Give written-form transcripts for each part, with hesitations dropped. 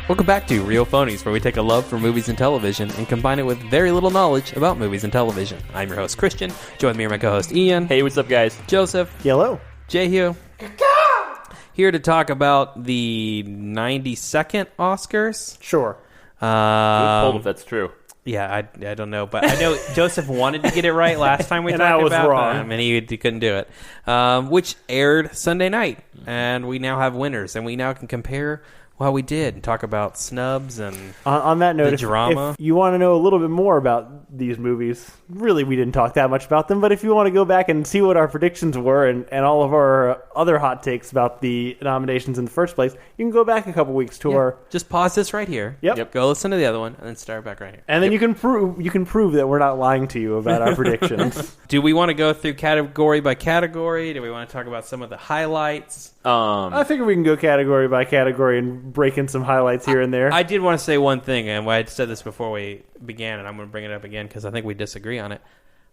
Welcome back to Real Phonies, where we take a love for movies and television and combine it with very little knowledge about movies and television. I'm your host, Christian. Join me and my co-host, Ian. Hey, what's up, guys? Joseph. Hello. Jehu. Here to talk about the 92nd Oscars. Sure. Told if that's true. Yeah, I don't know, but I know Joseph wanted to get it right last time we And talked I was about wrong. them, and he couldn't do it, which aired Sunday night, and we now have winners, and we now can compare how we did and talk about snubs and On that note, the drama. If you want to know a little bit more about these movies, really we didn't talk that much about them, but if you want to go back and see what our predictions were and all of our other hot takes about the nominations in the first place, you can go back a couple weeks to our... Just pause this right here. Yep. Go listen to the other one, and then start back right here. And then you can prove that we're not lying to you about our predictions. Do we want to go through category by category? Do we want to talk about some of the highlights? I figure we can go category by category and break in some highlights here and there. I did want to say one thing, and I said this before we began, and I'm going to bring it up again because I think we disagree on it.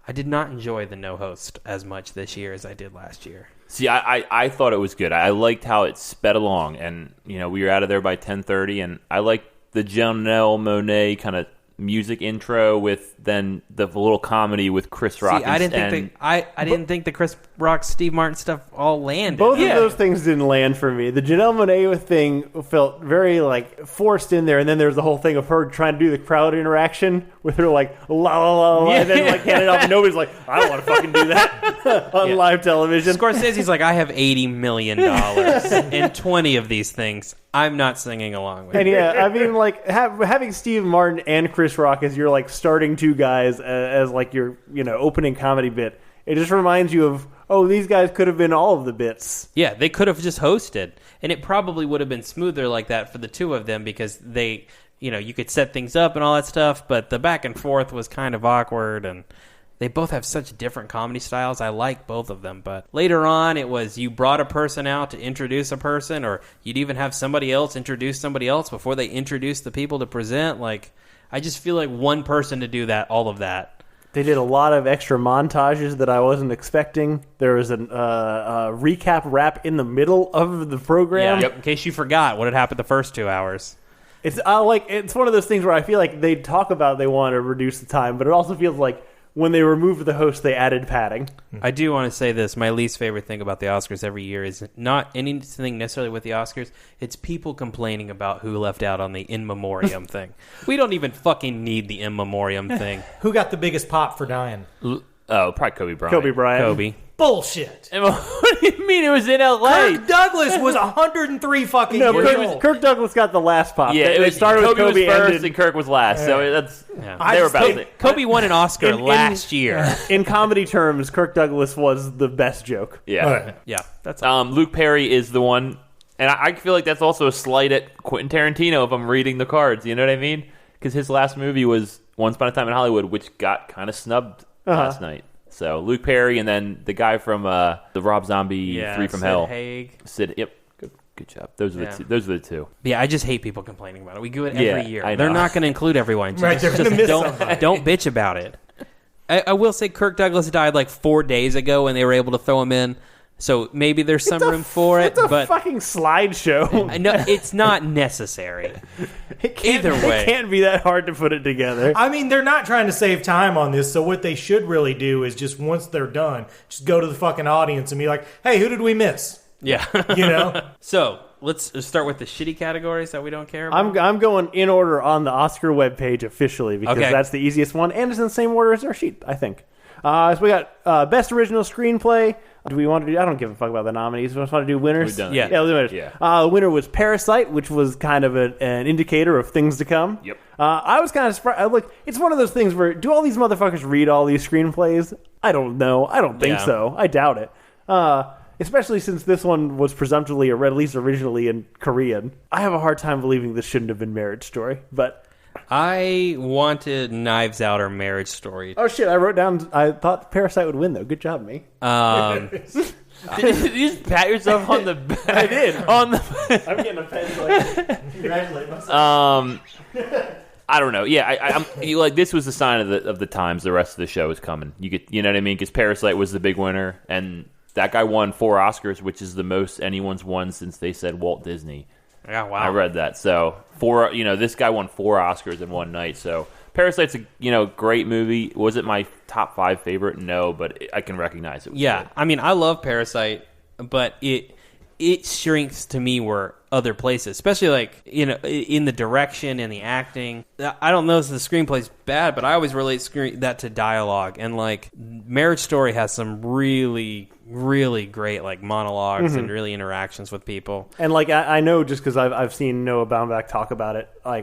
I did not enjoy the no host as much this year as I did last year. See, I thought it was good. I liked how it sped along, and we were out of there by 10:30, and I liked the Janelle Monáe kind of music intro with then the little comedy with Chris Rock. See, I didn't think the Chris Rock, Steve Martin stuff all landed. Both of those things didn't land for me. The Janelle Monáe thing felt very forced in there, and then there's the whole thing of her trying to do the crowd interaction with her la la la, and then hand it off, and nobody's like, I don't want to fucking do that on live television. Scorsese's like, I have $80 million and 20 of these things. I'm not singing along with. And I mean, having Steve Martin and Chris Rock as your starting two guys as your opening comedy bit, it just reminds you of, oh, these guys could have been all of the bits. Yeah, they could have just hosted, and it probably would have been smoother like that for the two of them because they, you could set things up and all that stuff, but the back and forth was kind of awkward, and they both have such different comedy styles. I like both of them, but later on it was you brought a person out to introduce a person, or you'd even have somebody else introduce somebody else before they introduce the people to present. I just feel like one person to do that, all of that. They did a lot of extra montages that I wasn't expecting. There was a recap rap in the middle of the program. Yeah, in case you forgot what had happened the first 2 hours. It's one of those things where I feel like they talk about they want to reduce the time, but it also feels like when they removed the host, they added padding. I do want to say this. My least favorite thing about the Oscars every year is not anything necessarily with the Oscars. It's people complaining about who left out on the in memoriam thing. We don't even fucking need the in memoriam thing. Who got the biggest pop for dying? Probably Kobe Bryant. Kobe Bryant. Kobe. Bullshit. What do you mean? It was in L.A. Kirk Douglas was 103 fucking years old. Kirk Douglas got the last pop. Yeah, they started Kobe with Kobe was first and and Kirk was last. So that's they were about it. Kobe won an Oscar last year. In comedy terms, Kirk Douglas was the best joke. Yeah. Yeah, that's Luke Perry is the one, and I feel like that's also a slight at Quentin Tarantino if I'm reading the cards. You know what I mean? Because his last movie was Once Upon a Time in Hollywood, which got kind of snubbed last night. So Luke Perry, and then the guy from the Rob Zombie Three from Sid Hell. Haig. Sid. Yep. Good job. Those are the two. Yeah, I just hate people complaining about it. We do it every year. I know. They're not going to include everyone. Right, they're going to miss somebody. Don't bitch about it. I will say Kirk Douglas died 4 days ago, and they were able to throw him in. So maybe there's some room for it. It's a but fucking slideshow. No, it's not necessary. Either way. It can't be that hard to put it together. I mean, they're not trying to save time on this, so what they should really do is just once they're done, just go to the fucking audience and be like, hey, who did we miss? Yeah. So let's start with the shitty categories that we don't care about. I'm going in order on the Oscar webpage officially because that's the easiest one, and it's in the same order as our sheet, I think. So we got Best Original Screenplay. Do we want to do... I don't give a fuck about the nominees. We just want to do winners. We've done it. Yeah, we'll do winners. Yeah. The winner was Parasite, which was kind of an indicator of things to come. Yep. I was kind of surprised. It's one of those things where, do all these motherfuckers read all these screenplays? I don't know. I don't think so. I doubt it. Especially since this one was presumptively, or at least originally, in Korean. I have a hard time believing this shouldn't have been Marriage Story, but... I wanted Knives Out or Marriage Story. Oh shit, I wrote down, I thought Parasite would win though. Good job, me. Did you just pat yourself on the back? I did. On the I'm getting a pen congratulate myself. I don't know. Yeah, this was a sign of the times the rest of the show is coming. You know what I mean? Because Parasite was the big winner, and that guy won 4 Oscars, which is the most anyone's won since they said Walt Disney. Yeah, wow. I read that. So this guy won 4 Oscars in one night. So Parasite's a great movie. Was it my top 5 favorite? No, but I can recognize it. Yeah, good. I mean, I love Parasite, but it shrinks to me where other places, especially in the direction and the acting. I don't know if the screenplay's bad, but I always relate that to dialogue. And Marriage Story has some really, really great monologues and really interactions with people. And I know just because I've seen Noah Baumbach talk about it on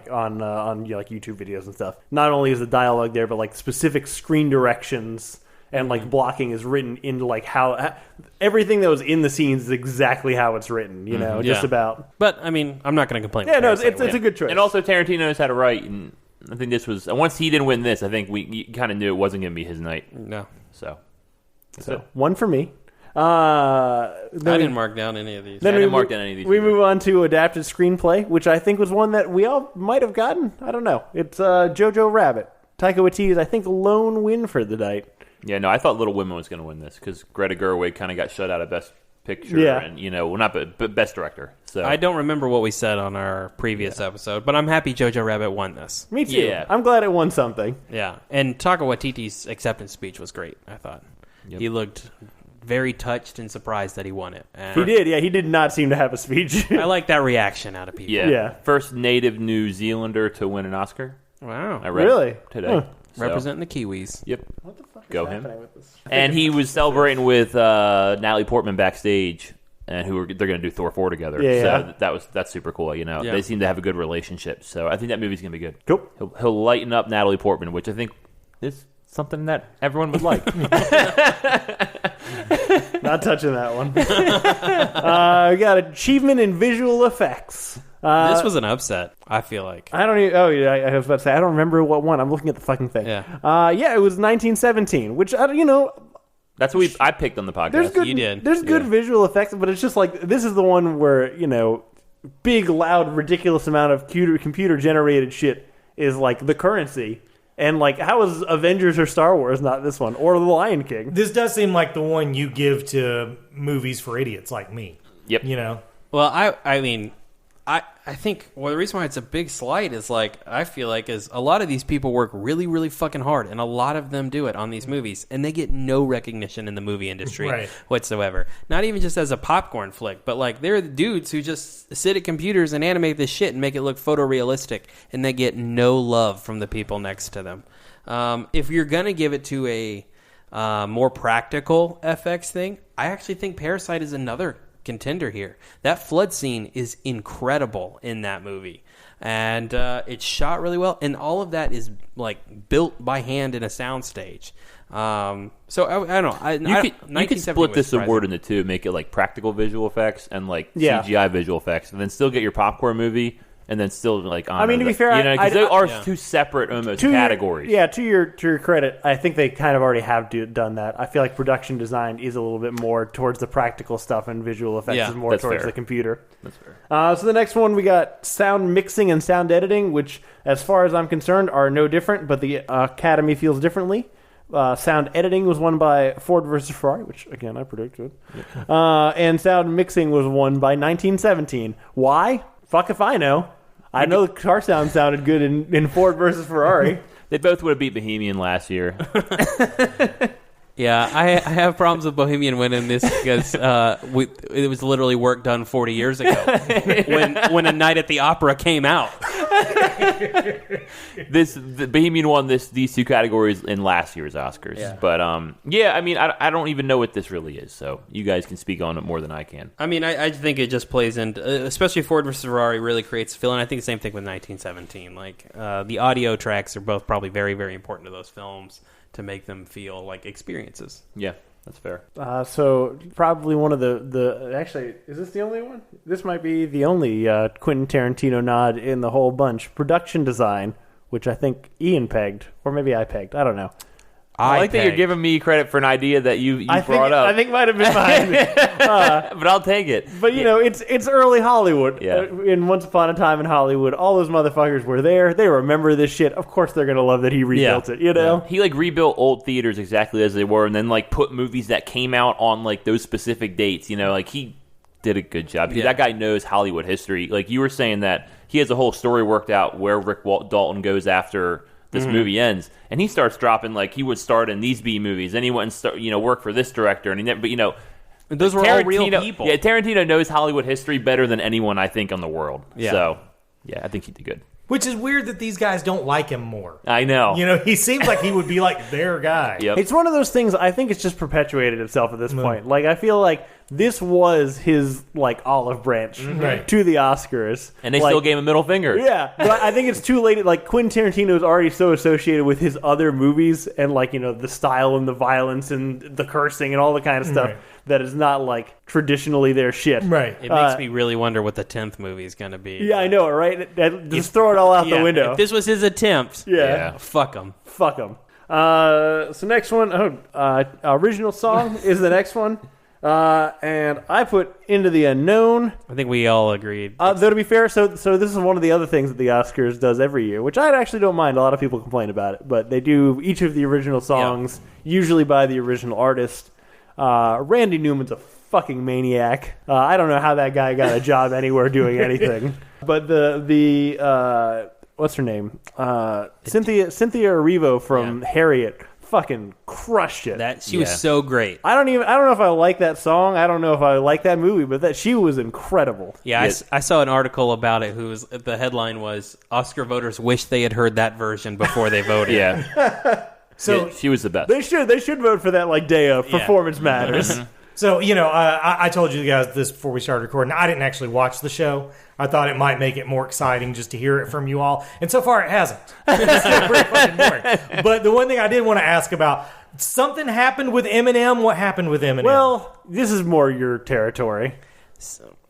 YouTube videos and stuff. Not only is the dialogue there, but specific screen directions. And blocking is written into how everything that was in the scenes is exactly how it's written, just about. But I mean, I'm not going to complain. Yeah, no, it's a good choice. And also Tarantino knows how to write, and I think this was once he didn't win this, I think we kind of knew it wasn't going to be his night. No, so one for me. I didn't mark down any of these. I didn't mark down any of these. We move on to adapted screenplay, which I think was one that we all might have gotten. I don't know. It's Jojo Rabbit. Taika Waititi's, I think, lone win for the night. Yeah, no, I thought Little Women was going to win this because Greta Gerwig kind of got shut out of Best Picture and, but Best Director. So I don't remember what we said on our previous episode, but I'm happy Jojo Rabbit won this. Me too. Yeah. I'm glad it won something. Yeah, and Taika Waititi's acceptance speech was great, I thought. Yep. He looked very touched and surprised that he won it. And he did, yeah. He did not seem to have a speech. I like that reaction out of people. Yeah. First native New Zealander to win an Oscar. Wow. I read it today. Huh. So. Representing the Kiwis. Yep. What the fuck Go is him. with this? And he was celebrating with Natalie Portman backstage, and they're going to do Thor 4 together. Yeah, so that's super cool. They seem to have a good relationship. So I think that movie's going to be good. Cool. He'll lighten up Natalie Portman, which I think is something that everyone would like. Not touching that one. We got achievement in visual effects. This was an upset, I feel like. I don't even... Oh, yeah, I was about to say, I don't remember what one. I'm looking at the fucking thing. Yeah. It was 1917, which, That's what I picked on the podcast. You did. There's good visual effects, but it's just this is the one where, big, loud, ridiculous amount of computer-generated shit is, the currency. And, how is Avengers or Star Wars not this one? Or The Lion King? This does seem like the one you give to movies for idiots like me. Yep. Well, I mean... I think the reason why it's a big slight is I feel like is a lot of these people work really, really fucking hard, and a lot of them do it on these movies, and they get no recognition in the movie industry whatsoever. Not even just as a popcorn flick, but they're the dudes who just sit at computers and animate this shit and make it look photorealistic, and they get no love from the people next to them. If you're gonna give it to a more practical FX thing, I actually think Parasite is another contender here. That flood scene is incredible in that movie, and it's shot really well, and all of that is built by hand in a soundstage. So I don't know. You could split this award into two, make it practical visual effects and CGI visual effects, and then still get your popcorn movie. And then still I mean, to be fair, because they are two separate almost categories. To your credit, I think they kind of already have done that. I feel like production design is a little bit more towards the practical stuff, and visual effects is more towards the computer. That's fair. So the next one, we got sound mixing and sound editing, which, as far as I'm concerned, are no different, but the Academy feels differently. Sound editing was won by Ford versus Ferrari, which, again, I predicted. And sound mixing was won by 1917. Why? Fuck if I know. I know the car sounded good in Ford versus Ferrari. They both would have beat Bohemian last year. Yeah, I have problems with Bohemian winning this because it was literally work done 40 years ago when A Night at the Opera came out. The Bohemian won these two categories in last year's Oscars. Yeah. But I mean, I don't even know what this really is, so you guys can speak on it more than I can. I mean, I think it just plays into, especially Ford versus Ferrari really creates a feeling. I think the same thing with 1917. The audio tracks are both probably very, very important to those films to make them feel like experiences. Yeah, that's fair. So probably one of the actually, is this the only one? This might be the only Quentin Tarantino nod in the whole bunch. Production design, which I think Ian pegged, or maybe I pegged. I don't know. I like that you're giving me credit for an idea that you brought up. I think might have been mine. But I'll take it. But, it's early Hollywood. Yeah. In Once Upon a Time in Hollywood, all those motherfuckers were there. They remember this shit. Of course they're going to love that he rebuilt it, Yeah. He, rebuilt old theaters exactly as they were and then, put movies that came out on, those specific dates. He did a good job. Yeah. That guy knows Hollywood history. Like you were saying that he has a whole story worked out where Rick Dalton goes after this movie ends, and he starts dropping like he would start in these B movies, and he went and work for this director, and he never, but those were all real people. Yeah, Tarantino knows Hollywood history better than anyone I think in the world. Yeah. So yeah, I think he did good. Which is weird that these guys don't like him more. I know. He seems like he would be like their guy. Yep. It's one of those things. I think it's just perpetuated itself at this point. Like I feel like this was his like olive branch to the Oscars, and they still gave him a middle finger. Yeah, but I think it's too late. Like Quentin Tarantino is already so associated with his other movies and like the style and the violence and the cursing and all the kind of stuff that is not like traditionally their shit. Right. It makes me really wonder what the 10th movie is going to be. Yeah, I know, right? Just throw it all out the window. If this was his attempt, yeah. fuck him. Fuck him. So next one, original song is the next one. And I put Into the Unknown. I think we all agreed. Though to be fair, so this is one of the other things that the Oscars does every year, which I actually don't mind. A lot of people complain about it, but they do each of the original songs, usually by the original artist. Randy Newman's a fucking maniac. I don't know how that guy got a job anywhere doing anything. But the what's her name? Cynthia Erivo from Harriet fucking crushed it. She was so great. I don't know if I like that song. I don't know if I like that movie, but she was incredible. Yeah, I saw an article about it the headline was Oscar voters wish they had heard that version before they voted. Yeah. So she was the best. They should vote for that like day of Performance Matters. So, I told you guys this before we started recording. I didn't actually watch the show. I thought it might make it more exciting just to hear it from you all. And so far, it hasn't. It's still pretty fucking boring. But the one thing I did want to ask about, something happened with Eminem. What happened with Eminem? Well, this is more your territory.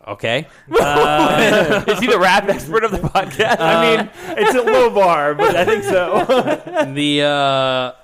Okay. Is he the rap expert of the podcast? I mean, it's a low bar, but I think so.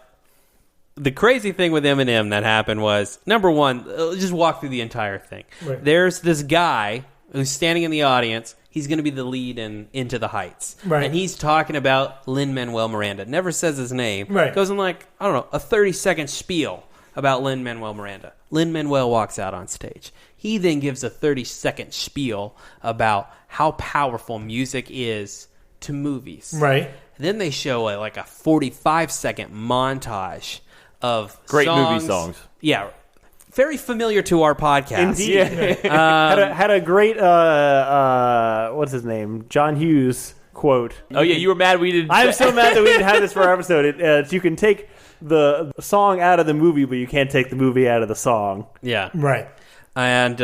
The crazy thing with Eminem that happened was, number one, just walk through the entire thing. Right. There's this guy who's standing in the audience. He's going to be the lead in Into the Heights. Right. And he's talking about Lin-Manuel Miranda. Never says his name. Right. Goes in like, I don't know, a 30-second spiel about Lin-Manuel Miranda. Lin-Manuel walks out on stage. He then gives a 30-second spiel about how powerful music is to movies. Right. And then they show like a 45-second montage of great movie songs. Yeah. Very familiar to our podcast. Indeed. Had a great, what's his name? John Hughes quote. Oh, yeah, you were mad we didn't... I'm so mad that we didn't have this for our episode. You can take the song out of the movie, but you can't take the movie out of the song. Yeah. Right. And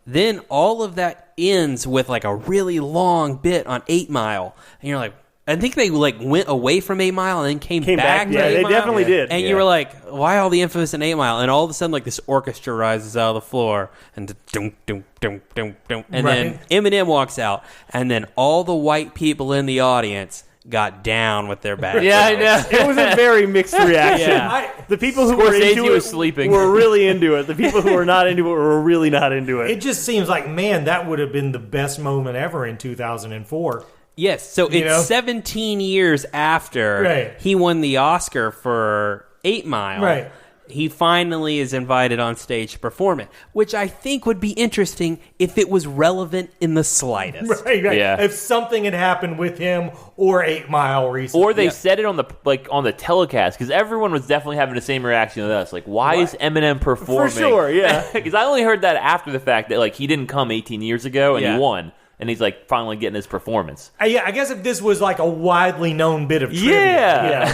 then all of that ends with like a really long bit on 8 Mile. And you're like, I think they like went away from 8 Mile and then came back to 8 Yeah, they Mile. definitely did. And you were like, why all the emphasis in 8 Mile? And all of a sudden, like this orchestra rises out of the floor and dum dum dum dum dum, and then Eminem walks out, and then all the white people in the audience got down with their backs. Yeah, I know. It was a very mixed reaction. Yeah. The people who were into it was sleeping. were really into it. The people who were not into it were really not into It it. just seems like, man, that would have been the best moment ever in 2004. Yes, so it's 17 years after he won the Oscar for 8 Mile. Right. He finally is invited on stage to perform it, which I think would be interesting if it was relevant in the slightest. Right. Yeah. If something had happened with him or 8 Mile recently. Or they said it on the telecast, because everyone was definitely having the same reaction to us. Like, why is Eminem performing? For sure, yeah. Because I only heard that after the fact that like he didn't come 18 years ago and he won. And he's like finally getting his performance. Yeah, I guess if this was like a widely known bit of trivia. Yeah.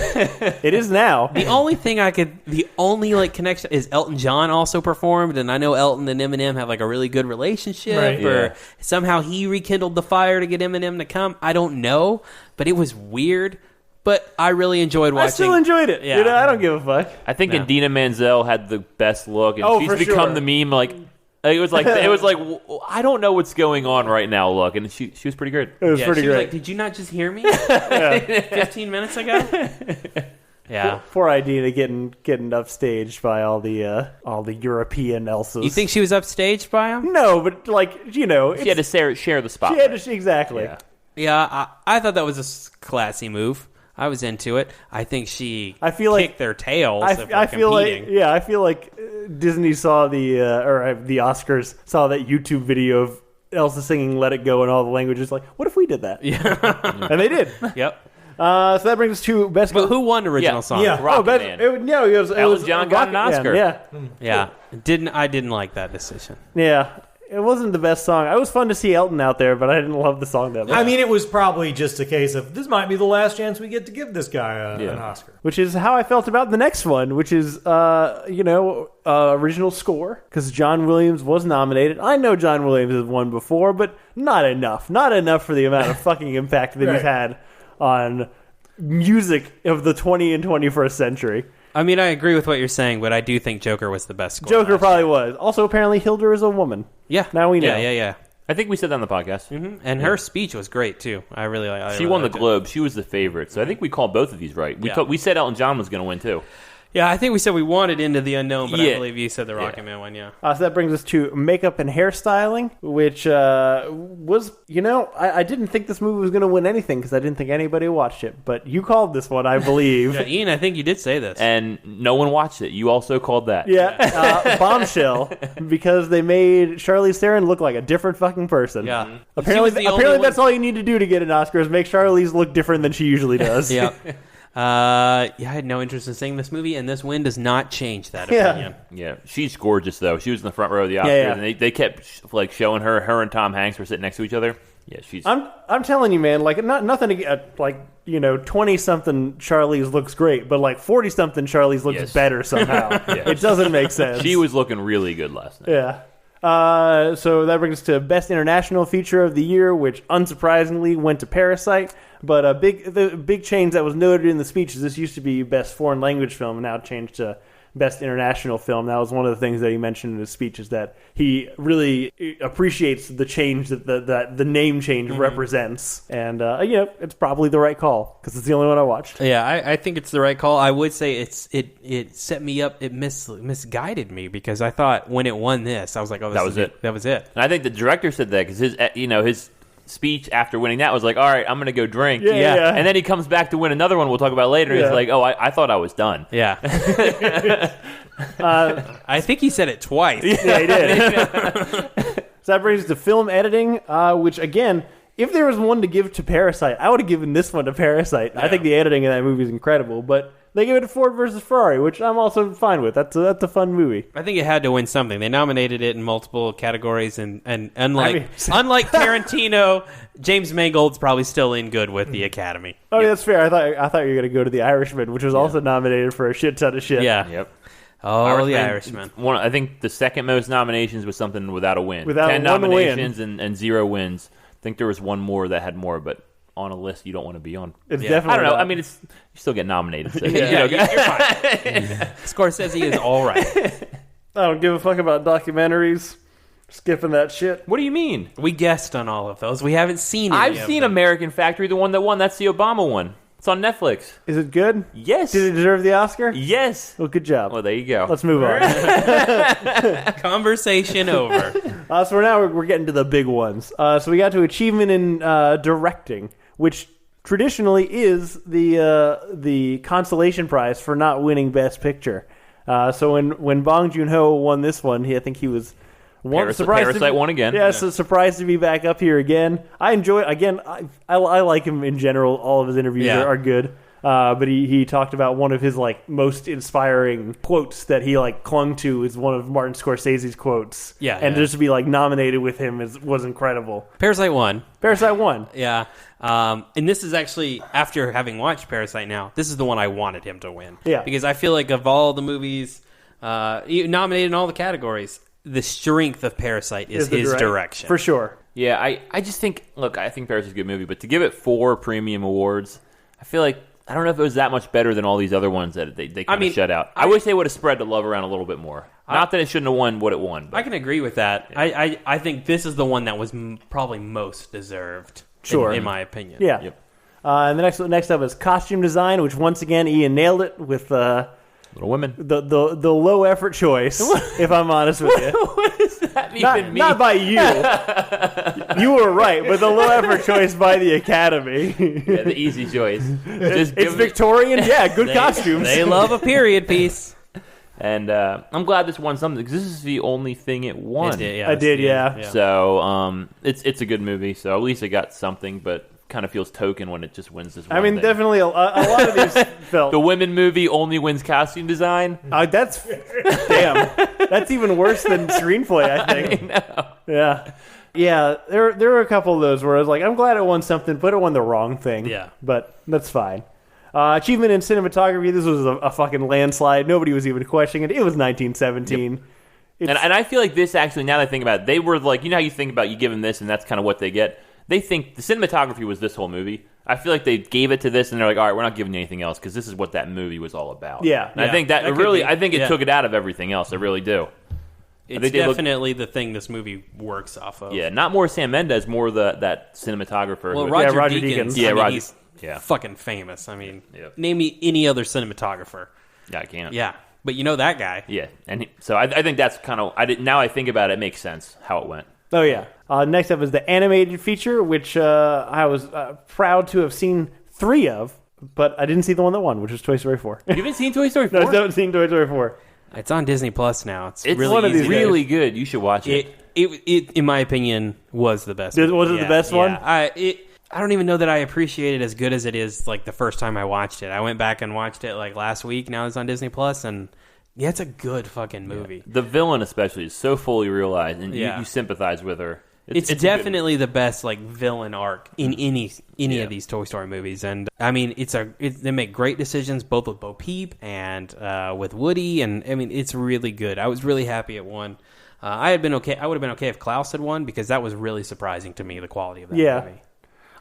It is now. The only like connection is Elton John also performed, and I know Elton and Eminem have like a really good relationship, Right. or somehow he rekindled the fire to get Eminem to come. I don't know, but it was weird. But I really enjoyed watching. I still enjoyed it. Yeah. I don't give a fuck. I think Idina Menzel had the best look, and she's for become sure. It the meme. It was like I don't know what's going on right now. Look, and she was pretty good. was Yeah, pretty she was great. like, "Did you not just hear me 15 minutes ago?" Yeah. Poor Idina getting upstaged by all the European Elsa's. You think she was upstaged by him? No, but She had to share the spot. exactly. Yeah. Yeah, I thought that was a classy move. I was into it. I think she I feel like kicked their tails. I feel like Disney saw the Oscars saw that YouTube video of Elsa singing "Let It Go" in all the languages. Like, what if we did that? Yeah, And they did. Yep. So that brings us to best. But who won original song? Yeah. Rocket Man. It was Elton John got an Rocket Oscar. Man, Yeah. I didn't like that decision. yeah. It wasn't the best song. It was fun to see Elton out there, but I didn't love the song that much. I mean, it was probably just a case of this might be the last chance we get to give this guy an Oscar. Which is how I felt about the next one, which is, original score, because John Williams was nominated. I know John Williams has won before, but not enough. Not enough for the amount of fucking impact that he's had on music of the 20th and 21st century. I mean, I agree with what you're saying, but I do think Joker was the best score. Joker probably was. Also, apparently, Hildur is a woman. Yeah. Now we know. Yeah. I think we said that on the podcast. Mm-hmm. And her speech was great, too. I really like it. She won the Globe. She was the favorite. So I think we called both of these right. We said Elton John was going to win, too. Yeah, I think we said we wanted Into the Unknown, but I Yeah. believe you said the Rocket Man one, yeah. So that brings us to makeup and hairstyling, which was, I didn't think this movie was going to win anything because I didn't think anybody watched it. But you called this one, I believe. Yeah, Ian, I think you did say this. And no one watched it. You also called that. Yeah, Bombshell, because they made Charlize Theron look like a different fucking person. Yeah. Mm-hmm. Apparently, She was the only one- that's all you need to do to get an Oscar is make Charlize look different than she usually does. Yeah. I had no interest in seeing this movie, and this win does not change that opinion. Yeah, she's gorgeous though. She was in the front row of the Oscars, Yeah. and they kept showing her. Her and Tom Hanks were sitting next to each other. Yeah, she's. I'm telling you, man. Like, nothing to get. 20-something Charlize looks great, but 40-something Charlize looks better somehow. It doesn't make sense. She was looking really good last night. Yeah. So that brings us to Best International Feature of the Year, which unsurprisingly went to Parasite. But the big change that was noted in the speech is this used to be Best Foreign Language Film, and now it changed to Best International Film. That was one of the things that he mentioned in his speech, is that he really appreciates the change that the name change represents. And, it's probably the right call, because it's the only one I watched. Yeah, I think it's the right call. I would say it set me up, it misguided me, because I thought when it won this, I was like, oh, that was it. And I think the director said that because his speech after winning that was like, all right, I'm going to go drink. Yeah. And then he comes back to win another one we'll talk about later. Yeah. He's like, oh, I thought I was done. Yeah. I think he said it twice. Yeah, he did. So that brings us to film editing, which, again, if there was one to give to Parasite, I would have given this one to Parasite. Yeah. I think the editing in that movie is incredible, but they give it to Ford versus Ferrari, which I'm also fine with. That's a fun movie. I think it had to win something. They nominated it in multiple categories, and unlike Tarantino, James Mangold's probably still in good with the Academy. Oh, yeah, that's fair. I thought you were going to go to The Irishman, which was also nominated for a shit ton of shit. Yeah. Yep. Oh, The Irishman. I think the second most nominations was something without a win. 10 one nominations and 0 wins. I think there was one more that had more, but on a list you don't want to be on. It's definitely I don't know. not. I mean, you still get nominated. So, You're fine. Scorsese is all right. I don't give a fuck about documentaries. Skipping that shit. What do you mean? We guessed on all of those. We haven't seen any I've of seen them. American Factory, the one that won. That's the Obama one. It's on Netflix. Is it good? Yes. Did it deserve the Oscar? Yes. Well, good job. Well, there you go. Let's move on. Conversation over. So now we're getting to the big ones. So we got to achievement in directing, which traditionally is the consolation prize for not winning Best Picture. So when Bong Joon-ho won this one, I think he was Parasite won again. Yeah, so surprised to be back up here again. I enjoy again. I like him in general. All of his interviews are good. But he talked about one of his most inspiring quotes that he clung to is one of Martin Scorsese's quotes. Yeah, and yeah. just to be nominated with him was incredible. Parasite won. Parasite won. Yeah. And this is actually, after having watched Parasite now, this is the one I wanted him to win. Yeah. Because I feel like of all the movies nominated in all the categories, the strength of Parasite is his direction. For sure. Yeah, I just think, I think Parasite's a good movie, but to give it 4 premium awards, I feel like, I don't know if it was that much better than all these other ones that they kind of shut out. I wish they would have spread the love around a little bit more. Not that it shouldn't have won what it won. But. I can agree with that. Yeah. I think this is the one that was probably most deserved, sure. in my opinion. Yeah. Yep. And the next up is costume design, which once again Ian nailed it with Little Women. the low effort choice. If I'm honest with you. What is that? Not by you. You were right, but the low effort choice by the Academy. Yeah, the easy choice. Just It's Victorian, yeah, good costumes. They love a period piece. And I'm glad this won something because this is the only thing it won. I did, yeah. So it's a good movie. So at least it got something, but kind of feels token when it just wins this one. I mean, thing. definitely a lot of these felt. The women movie only wins costume design. That's damn. That's even worse than screenplay, I think. I know. Yeah. Yeah, there were a couple of those where I was like, I'm glad it won something, but it won the wrong thing. Yeah. But that's fine. Achievement in cinematography, this was a fucking landslide. Nobody was even questioning it. It was 1917. Yep. And I feel like this actually, now that I think about it, they were like, you know how you think about you give them this and that's kind of what they get? They think the cinematography was this whole movie. I feel like they gave it to this and they're like, all right, we're not giving you anything else because this is what that movie was all about. Yeah. And I think that could really, be. I think it Yeah. took it out of everything else. I really do. It's definitely the thing this movie works off of. Yeah, not more Sam Mendes, more that cinematographer. Well, who- Roger, Roger Deakins. Deakins. Yeah, I mean, Roger- he's yeah. fucking famous. I mean, Yep. name me any other cinematographer. Yeah, I can't. Yeah, but you know that guy. Yeah, and so I think that's kind of now I think about it, it makes sense how it went. Oh, yeah. Next up is the animated feature, which I was proud to have seen 3 of, but I didn't see the one that won, which was Toy Story 4. You haven't seen Toy Story 4? No, I haven't seen Toy Story 4. It's on Disney Plus now. It's It's really one of easy these to- really good. You should watch it. It, in my opinion, was the best. Was movie. it the best one? I don't even know that I appreciate it as good as it is like the first time I watched it. I went back and watched it like last week. Now it's on Disney Plus, and yeah, it's a good fucking movie. The villain especially is so fully realized, and Yeah. you sympathize with her. It's a good definitely the best like villain arc in any of these Toy Story movies, and I mean they make great decisions both with Bo Peep and with Woody, and I mean it's really good. I was really happy it won. I would have been okay if Klaus had won because that was really surprising to me, the quality of that movie.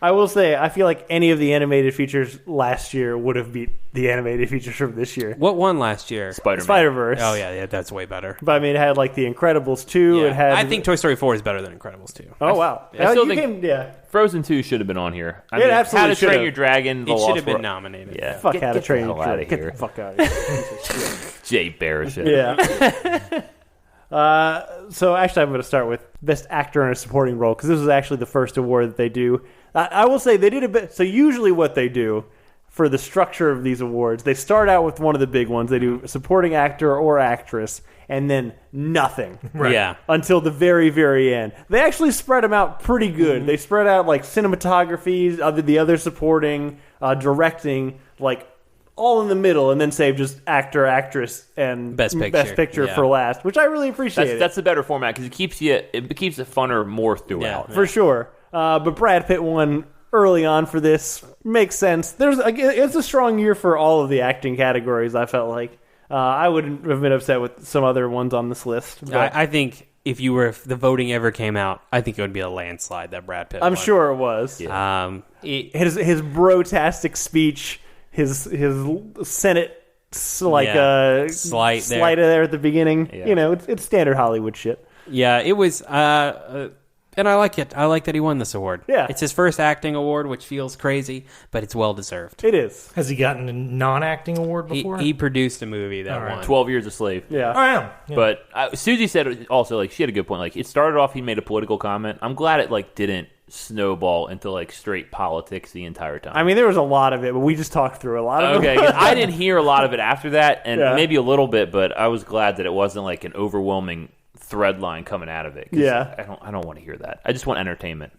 I will say, I feel like any of the animated features last year would have beat the animated features from this year. What won last year? Spider-Man. Spider-Verse. Oh yeah, that's way better. But I mean, it had like The Incredibles 2. Yeah. It had. I think Toy Story 4 is better than Incredibles 2. Oh, wow. I still You think- yeah. Frozen 2 should have been on here. I It mean, absolutely How to should Train have. Your Dragon. The It should Lost have been World. nominated. Yeah. Fuck Get How to the Train hell Your outta Dragon. Get here. the fuck out of here. Jay Baruchel. Yeah. So actually, I'm going to start with Best Actor in a Supporting Role because this was actually the first award that they do. I will say they did a bit. So usually, what they do for the structure of these awards, they start out with one of the big ones. They do supporting actor or actress, and then nothing. Right. Yeah. Until the very, very end. They actually spread them out pretty good. They spread out like cinematography, the other supporting, directing, like all in the middle, and then save just actor, actress, and Best Picture. Yeah. for last, which I really appreciate. That's the better format because it keeps it funner more throughout. Yeah. for sure. But Brad Pitt won early on for this. Makes sense. It's a strong year for all of the acting categories, I felt like. I wouldn't have been upset with some other ones on this list. But I think if the voting ever came out, I think it would be a landslide that Brad Pitt I'm won. sure it was. Yeah. His brotastic speech, his Senate slight there at the beginning. Yeah. You know, it's standard Hollywood shit. Yeah, it was, and I like it. I like that he won this award. Yeah. It's his first acting award, which feels crazy, but it's well deserved. It is. Has he gotten a non-acting award before? He produced a movie that All right. won. 12 Years a Slave. Yeah. I am. Yeah. But Susie said also, like, she had a good point. Like, it started off, he made a political comment. I'm glad it, like, didn't snowball into, like, straight politics the entire time. I mean, there was a lot of it, but we just talked through a lot of Okay, it. I didn't hear a lot of it after that, and Yeah. maybe a little bit, but I was glad that it wasn't, like, an overwhelming thread line coming out of it. 'Cause Yeah. I don't want to hear that. I just want entertainment.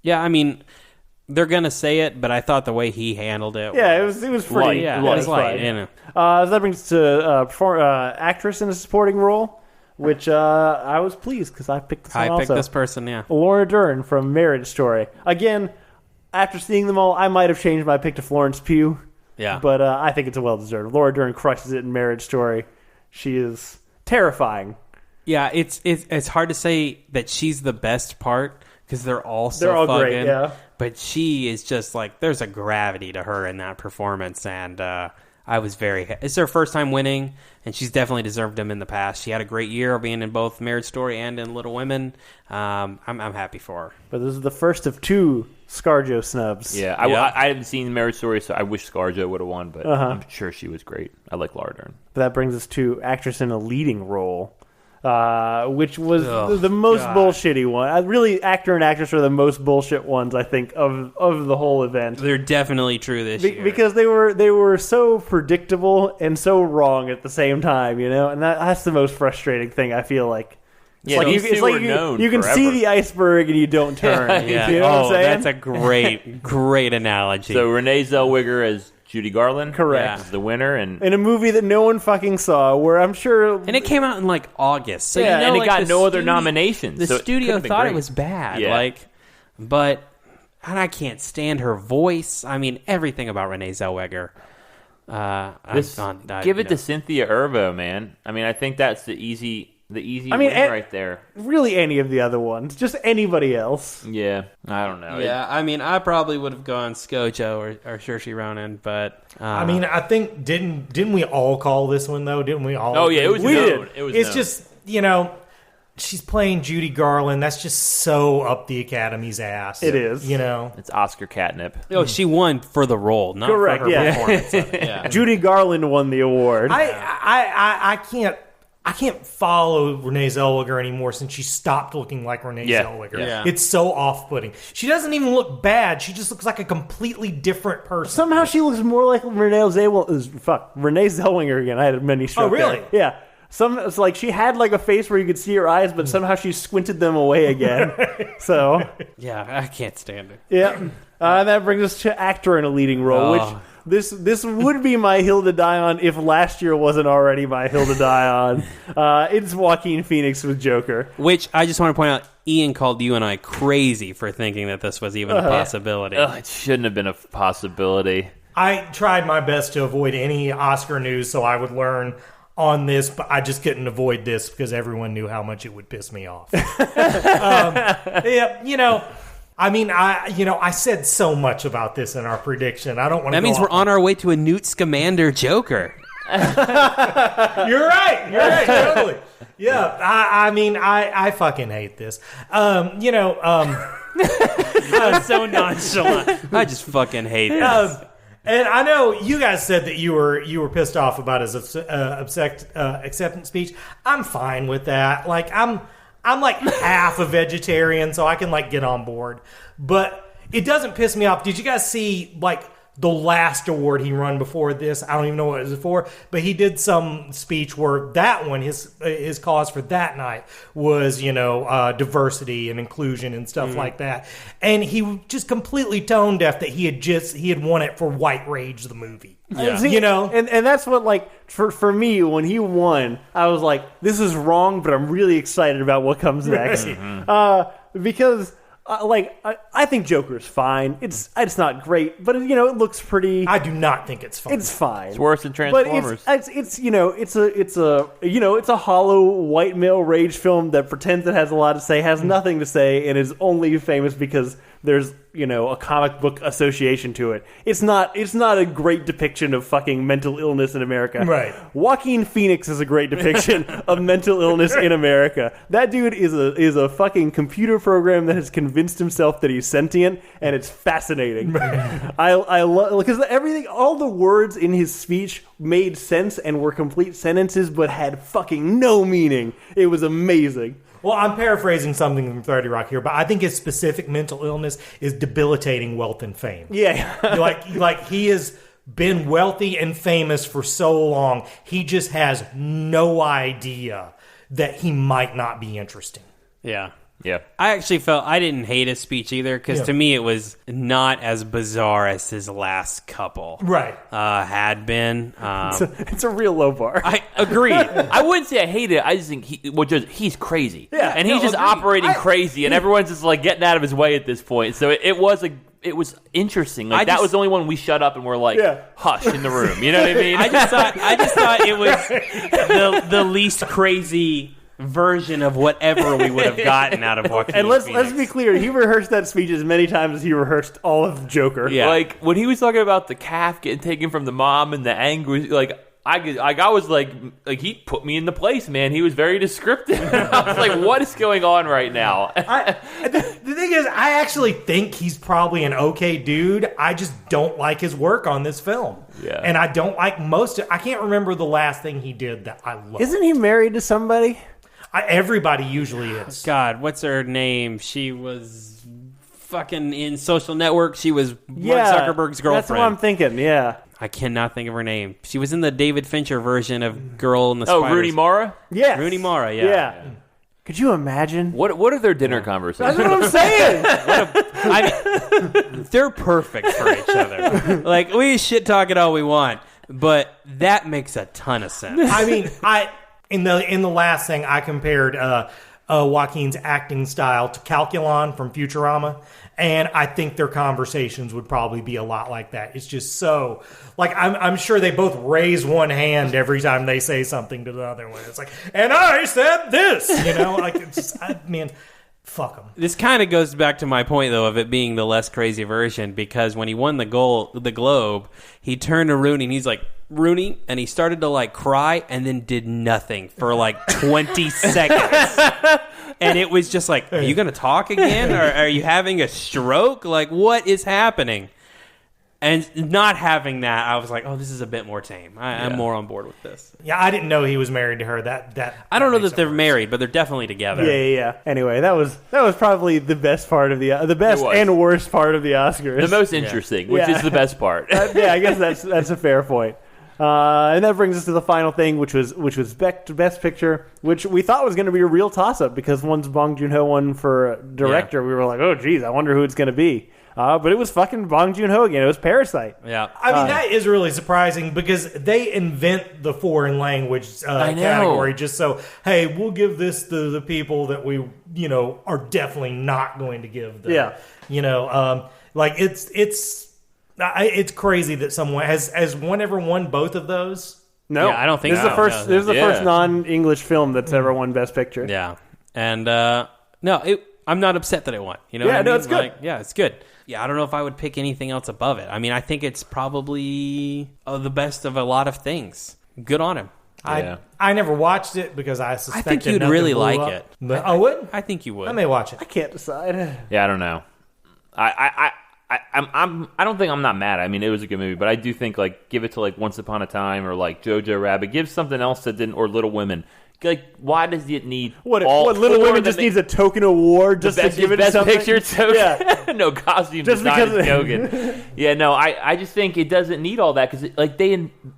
Yeah, I mean, they're gonna say it, but I thought the way he handled it. Yeah, it was pretty. Light. Yeah, Light. it was light. fine. You know. So that brings us to actress in a supporting role, which I was pleased because I picked this one I picked also. this person. Yeah. Laura Dern from Marriage Story. Again, after seeing them all, I might have changed my pick to Florence Pugh, Yeah. but I think it's a well-deserved. Laura Dern crushes it in Marriage Story. She is terrifying. Yeah, it's hard to say that she's the best part because they're all so They're all fucking. great, yeah. But she is just like there's a gravity to her in that performance, and I was it's her first time winning, and she's definitely deserved them in the past. She had a great year being in both Marriage Story and in Little Women. I'm happy for her. But this is the first of 2 ScarJo snubs. Yeah, Yeah. I haven't seen Marriage Story, so I wish ScarJo would have won, but I'm sure she was great. I like Laura Dern. But that brings us to actress in a leading role. which was the most bullshitty one. Really, actor and actress are the most bullshit ones, I think, of the whole event. They're definitely true this year. Because they were so predictable and so wrong at the same time, and that's the most frustrating thing, I feel like. Yeah, it's like you can see the iceberg and you don't turn. Yeah. You know what I'm saying? That's a great analogy. So Renee Zellweger as Judy Garland, correct, is the winner, and in a movie that no one fucking saw, where I'm sure, and it came out in like August, so and it got no other nominations. The so studio thought it was bad, but and I can't stand her voice. I mean, everything about Renee Zellweger. Give it to Cynthia Erivo, man. I mean, I think that's the easy win right there. Really, any of the other ones, just anybody else. Yeah, I don't know. Yeah, I mean, I probably would have gone ScarJo or Saoirse Ronan, but I mean, I think didn't we all call this one though? Didn't we all? Oh yeah, it was known. It's just she's playing Judy Garland. That's just so up the Academy's ass. It is. It's Oscar catnip. Oh, she won for the role, not correct, for her performance. Of it. Yeah. Judy Garland won the award. I can't follow Renee Zellweger anymore since she stopped looking like Renee Zellweger. Yeah. It's so off-putting. She doesn't even look bad. She just looks like a completely different person. Somehow she looks more like Renee Zellweger again. I had many strokes. Oh, really? There. Yeah. It's like she had like a face where you could see her eyes, but somehow she squinted them away again. So yeah, I can't stand it. Yeah. That brings us to actor in a leading role, which this would be my hill to die on if last year wasn't already my hill to die on. It's Joaquin Phoenix with Joker. Which I just want to point out, Ian called you and I crazy for thinking that this was even a possibility. It shouldn't have been a possibility. I tried my best to avoid any Oscar news so I would learn on this, but I just couldn't avoid this because everyone knew how much it would piss me off. I mean, I said so much about this in our prediction. I don't want to. That means we're on our way to a Newt Scamander Joker. You're right, totally. Yeah, I mean, I fucking hate this. That's so nonchalant. I just fucking hate this. And I know you guys said that you were pissed off about his acceptance speech. I'm fine with that. Like I'm like half a vegetarian, so I can like get on board. But it doesn't piss me off. Did you guys see like the last award he won before this? I don't even know what it was for, but he did some speech where that one, his cause for that night was, diversity and inclusion and stuff like that. And he just completely tone deaf that he had won it for White Rage, the movie. Yeah. See, and that's what, like, for me, when he won, I was like, this is wrong, but I'm really excited about what comes next. Because I think Joker's fine. It's not great, but it looks pretty. I do not think it's fine. It's fine. It's worse than Transformers. But it's a hollow white male rage film that pretends it has a lot to say, has nothing to say, and is only famous because there's a comic book association to it. It's not a great depiction of fucking mental illness in America. Right. Joaquin Phoenix is a great depiction of mental illness in America. That dude is a fucking computer program that has convinced himself that he's sentient, and it's fascinating. I love, because all the words in his speech made sense and were complete sentences, but had fucking no meaning. It was amazing. Well, I'm paraphrasing something from 30 Rock here, but I think his specific mental illness is debilitating wealth and fame. Yeah. like he has been wealthy and famous for so long, he just has no idea that he might not be interesting. Yeah. Yeah. I actually felt I didn't hate his speech either, because to me it was not as bizarre as his last couple had been. It's a real low bar. I agree. I wouldn't say I hate it. I just think he's crazy. Yeah. And he's just operating crazy, and everyone's just like getting out of his way at this point. So it was interesting. Like that was the only one we shut up and were like, hush in the room. You know what I mean? I just thought it was the least crazy version of whatever we would have gotten out of Joaquin And let's Phoenix. be clear, he rehearsed that speech as many times as he rehearsed all of Joker. Yeah. Like when he was talking about the calf getting taken from the mom and the anger, like I was like he put me in the place, man. He was very descriptive. I was like, what is going on right now? The thing is, I actually think he's probably an okay dude. I just don't like his work on this film. Yeah. And I don't like I can't remember the last thing he did that I loved. Isn't he married to somebody? Everybody usually is. God, what's her name? She was fucking in Social Network. She was Mark Zuckerberg's girlfriend. That's what I'm thinking, yeah. I cannot think of her name. She was in the David Fincher version of Girl in the Spiders. Rooney Mara? Yes. Rooney Mara, yeah. Could you imagine? What are their dinner conversations? That's what I'm saying. I mean, they're perfect for each other. Like, we shit talk it all we want, but that makes a ton of sense. I mean, in the last thing I compared Joaquin's acting style to Calculon from Futurama, and I think their conversations would probably be a lot like that. It's just so I'm sure they both raise one hand every time they say something to the other one. It's like, and I said this, it's just, fuck them. This kind of goes back to my point, though, of it being the less crazy version, because when he won the Globe, he turned to Rooney and he's like, Rooney, and he started to cry and then did nothing for 20 seconds. And it was just like, are you going to talk again? Or are you having a stroke? What is happening? And not having that, I was like, oh, this is a bit more tame. I'm more on board with this. Yeah, I didn't know he was married to her. I don't know that they're married, but they're definitely together. Yeah. Anyway, that was probably the best part of the best and worst part of the Oscars. The most interesting, which is the best part. I guess that's a fair point. And that brings us to the final thing, which was Best Picture, which we thought was going to be a real toss-up because once Bong Joon-ho won for director, we were like, oh, geez, I wonder who it's going to be. But it was fucking Bong Joon-ho again. It was Parasite. Yeah. I mean, that is really surprising because they invent the foreign language category just so, hey, we'll give this to the people that we, are definitely not going to give them. Yeah. It's crazy that someone has one ever won both of those. No, I don't think this is the first. This is the first non-English film that's ever won Best Picture. Yeah, and I'm not upset that it won. You know? Yeah, what I mean? It's good. It's good. Yeah, I don't know if I would pick anything else above it. I mean, I think it's probably the best of a lot of things. Good on him. I never watched it because I suspected. I think you'd really like it. But I would. I think you would. I may watch it. I can't decide. Yeah, I don't know. I don't think I'm not mad. I mean, it was a good movie, but I do think give it to Once Upon a Time or Jojo Rabbit. Give something else that didn't, or Little Women. Why does it need what Little Women just needs a token award just to give it Best something? Picture token? Yeah. No costume just design because token. Yeah, no, I just think it doesn't need all that because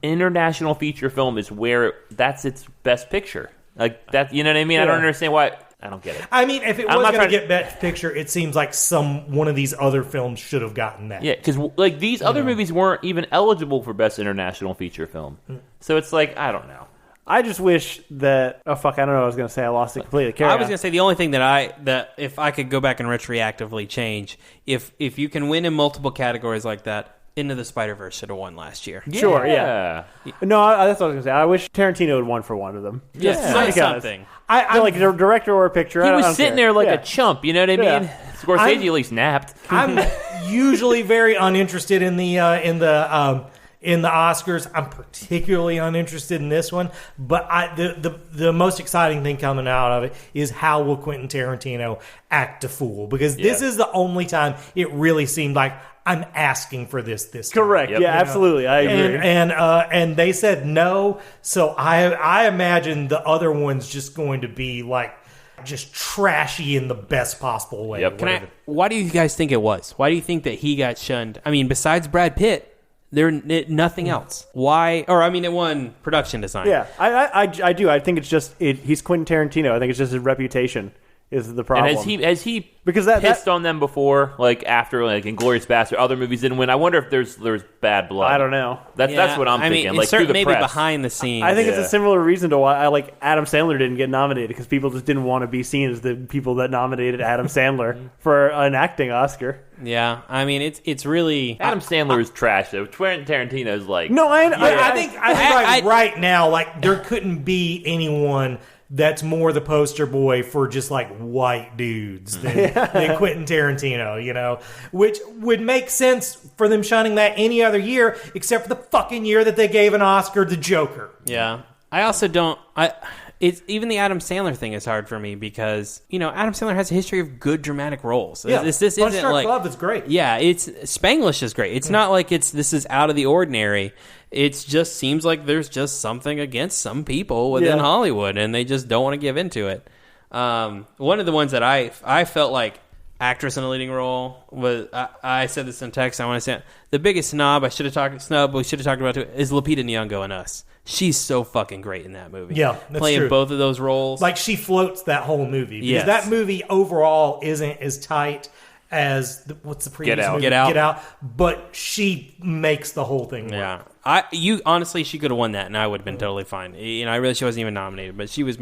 international feature film is where that's its Best Picture. That, you know what I mean? Yeah. I don't understand why. I don't get it. I mean, if it was going to get Best Picture, it seems like one of these other films should have gotten that. Yeah, because these other movies weren't even eligible for Best International Feature Film. So it's I don't know. I just wish that. Oh fuck! I don't know what I was going to say. I lost it completely. I was going to say the only thing that if I could go back and retroactively change, if you can win in multiple categories like that, Into the Spider-Verse should have won last year. Yeah. Sure, yeah. No, that's what I was going to say. I wish Tarantino had won for one of them. Just something. I like a director or a picture. He was sitting there like a chump. You know what I mean? Scorsese at least napped. I'm usually very uninterested in the Oscars. I'm particularly uninterested in this one, but the most exciting thing coming out of it is how will Quentin Tarantino act a fool, because this is the only time it really seemed like I'm asking for this time. Correct. Yep. Yeah, absolutely. I agree. And they said no, so I imagine the other one's just going to be just trashy in the best possible way. Yep. Why do you guys think it was? Why do you think that he got shunned? I mean, besides Brad Pitt, nothing else. Why? Or I mean, it won production design. Yeah, I do. I think it's just he's Quentin Tarantino. I think it's just his reputation is the problem. And has he because pissed on them before, after Inglourious Bastard, other movies didn't win? I wonder if there's bad blood. I don't know. That's what I'm thinking. It's through the maybe press. behind the scenes. I think it's a similar reason to why Adam Sandler didn't get nominated, because people just didn't want to be seen as the people that nominated Adam Sandler for an acting Oscar. Yeah, I mean it's really Adam Sandler is trash though. Quentin Tarantino's no. I think right now there couldn't be anyone that's more the poster boy for just white dudes than Quentin Tarantino, which would make sense for them shunning that any other year except for the fucking year that they gave an Oscar to Joker. Yeah. I also don't It's even the Adam Sandler thing is hard for me because Adam Sandler has a history of good dramatic roles. Yeah, this Punch isn't Drunk like Love is great. Yeah, it's Spanglish is great. It's not like this is out of the ordinary. It just seems like there's just something against some people within Hollywood, and they just don't want to give into it. One of the ones that I felt like actress in a leading role was I said this in text. I want to say the biggest snub we should have talked about too, is Lupita Nyong'o in Us. She's so fucking great in that movie. Yeah, that's playing true. both of those roles. Like she floats that whole movie because Yes. that movie overall isn't as tight as what's the previous movie? Get Out. But she makes the whole thing work. Yeah, honestly, she could have won that, and I would have been totally fine. She wasn't even nominated, but she was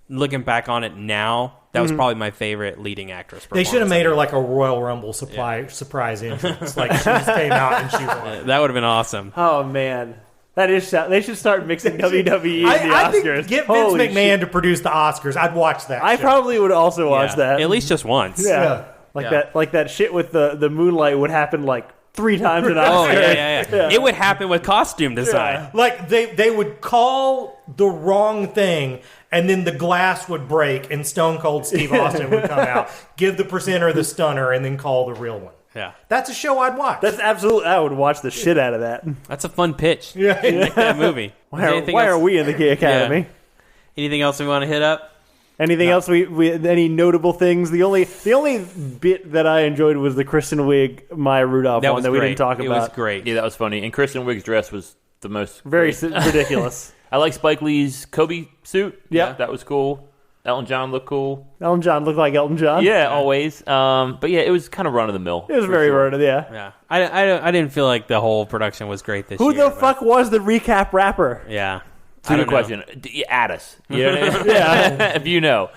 looking back on it now, that was probably my favorite leading actress. They should have made her like a Royal Rumble surprise entrance. Like she just came out and she won. That would have been awesome. Oh man, that is. They should start mixing WWE and the I Oscars. think get Vince McMahon to produce the Oscars. I'd watch that. I show. probably would also watch Yeah. that At least just once. Yeah. Yeah. Like that shit with the Moonlight would happen like 3 times an Oh, Oscar. yeah. It would happen with costume design. Like they would call the wrong thing, and then the glass would break, and Stone Cold Steve Austin would come out, give the presenter the stunner, and then call the real one. Yeah. That's a show I'd watch. That's absolutely. I would watch the shit out of that. That's a fun pitch. yeah. Like that movie. Why are we in the Gay Academy? Anything else we want to hit up? Anything else? Any notable things? The only bit that I enjoyed was the Kristen Wiig Maya Rudolph one that we didn't talk about. It was great. Yeah, that was funny. And Kristen Wiig's dress was the most Very great. ridiculous. I like Spike Lee's Kobe suit. Yeah. That was cool. Elton John looked cool. Elton John looked like Elton John. Yeah, always. But yeah, it was kind of run of the mill. It was very rare. Yeah. Yeah. I didn't feel like the whole production was great this year. Who the but- fuck was the recap rapper? Yeah. It's a I good don't know. question. Add us. You know what I mean? Yeah. If you know.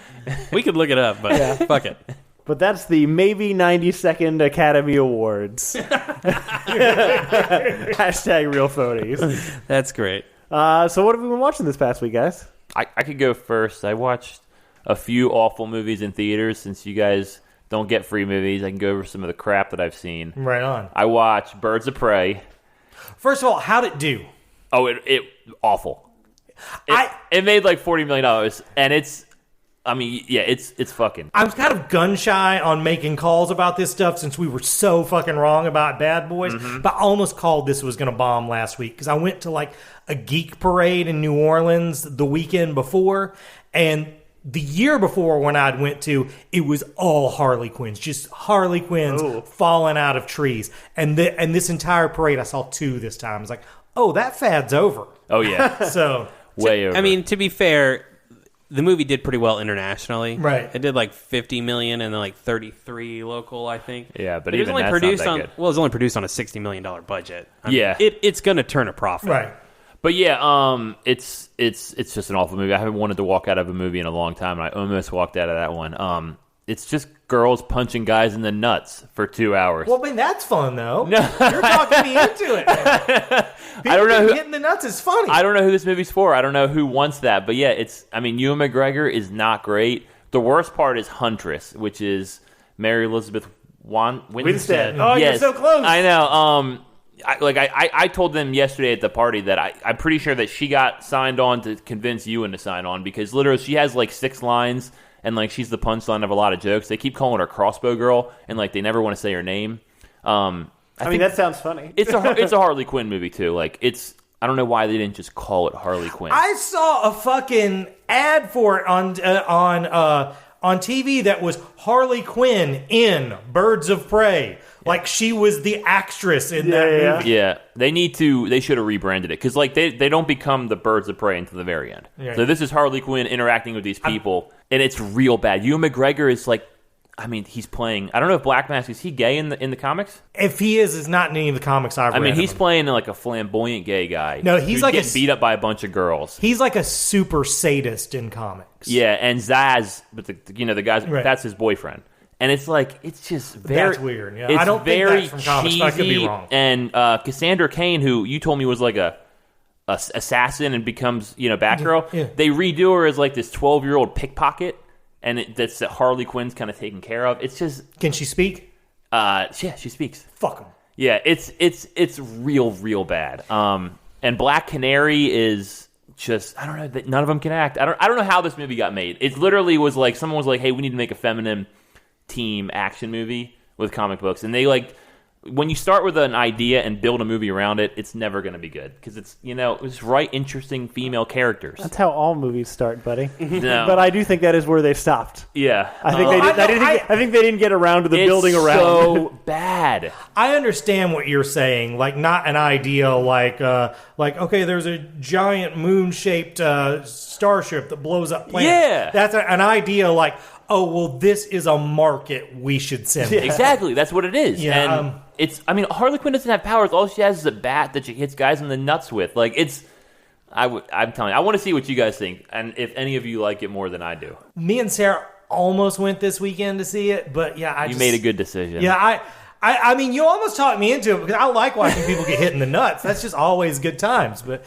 We could look it up, but fuck it. But that's the maybe 92nd Academy Awards. Hashtag real phonies. That's great. So what have we been watching this past week, guys? I could go first. I watched a few awful movies in theaters. Since you guys don't get free movies, I can go over some of the crap that I've seen. Right on. I watched Birds of Prey. First of all, how'd it do? Oh, it awful. It made like $40 million, and it's fucking. I'm kind of gun shy on making calls about this stuff since we were so fucking wrong about Bad Boys. But I almost called this was going to bomb last week because I went to like a geek parade in New Orleans the weekend before, and the year before when I went to, it was all Harley Quinns, just Harley Quinns falling out of trees. And this entire parade, I saw 2 this time. It's like, oh, that fad's over. Oh yeah, So way over. I mean, to be fair, the movie did pretty well internationally. Right. It did like 50 million and then like 33 local, I think. Yeah, but it was even only that's not produced that on good. well, it was only produced on a $60 million budget. I mean, Yeah. it's going to turn a profit. right. But yeah, it's just an awful movie. I haven't wanted to walk out of a movie in a long time, and I almost walked out of that one. It's just girls punching guys in the nuts for 2 hours. Well, I mean, that's fun, though. No. You're talking me into it. Man. I don't know who- Hitting the nuts is funny. I don't know who this movie's for. I don't know who wants that. But yeah, Ewan McGregor is not great. The worst part is Huntress, which is Mary Elizabeth Winstead. Oh, you're so close. I know. I told them yesterday at the party that I'm pretty sure that she got signed on to convince Ewan to sign on because literally she has like 6 lines and like she's the punchline of a lot of jokes. They keep calling her Crossbow Girl and like they never want to say her name. I mean, that sounds funny. It's a Harley Quinn movie too. Like I don't know why they didn't just call it Harley Quinn. I saw a fucking ad for it on TV that was Harley Quinn in Birds of Prey. Like she was the actress in that movie. Yeah, they should have rebranded it because like they don't become the Birds of Prey until the very end. Yeah. So this is Harley Quinn interacting with these people, and it's real bad. Ewan McGregor is like, I mean, he's playing. I don't know if Black Mask is he gay in the comics? If he is not in any of the comics I've read. I mean, of he's him. playing like a flamboyant gay guy. No, he's who's like getting beat up by a bunch of girls. He's like a super sadist in comics. Yeah, and Zaz, but the guys Right. that's his boyfriend. And it's like it's just very That's weird. Yeah, It's I don't think very that's from comics, cheesy. but I could be wrong. And Cassandra Cain, who you told me was like a assassin and becomes Batgirl, Yeah. they redo her as like this 12-year-old pickpocket, and that's that Harley Quinn's kind of taken care of. It's just Can she speak? yeah, she speaks. Fuck him. Yeah, it's real bad. And Black Canary is just, I don't know, none of them can act. I don't know how this movie got made. It literally was like, someone was like, hey, we need to make a feminine team action movie with comic books. And they like, when you start with an idea and build a movie around it, it's never going to be good because it's, it's right, interesting female characters. That's how all movies start, buddy. No. But I do think that is where they stopped. Yeah. I think I think they didn't get around to the building around. So bad. I understand what you're saying. Like, not an idea like okay, there's a giant moon-shaped starship that blows up planets. Yeah. That's an idea like, oh, well, this is a market we should send. Yeah. Exactly. That's what it is. Yeah, And Harley Quinn doesn't have powers. All she has is a bat that she hits guys in the nuts with. Like, I'm telling you, I want to see what you guys think, and if any of you like it more than I do. Me and Sarah almost went this weekend to see it, but yeah, You made a good decision. Yeah, I mean, you almost talked me into it because I like watching people get hit in the nuts. That's just always good times. But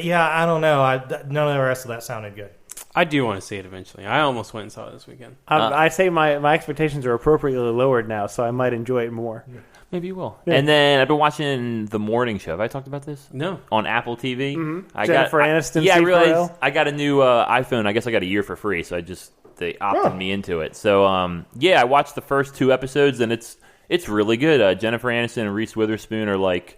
yeah, I don't know. None of the rest of that sounded good. I do want to see it eventually. I almost went and saw it this weekend. I say my expectations are appropriately lowered now, so I might enjoy it more. Maybe you will. Yeah. And then I've been watching The Morning Show. Have I talked about this? No. On Apple TV. Mm-hmm. Jennifer Aniston. Yeah, I Steve realized Carell. I got a new iPhone. I guess I got a year for free, so they opted me into it. So I watched the first 2 episodes, and it's really good. Jennifer Aniston and Reese Witherspoon are like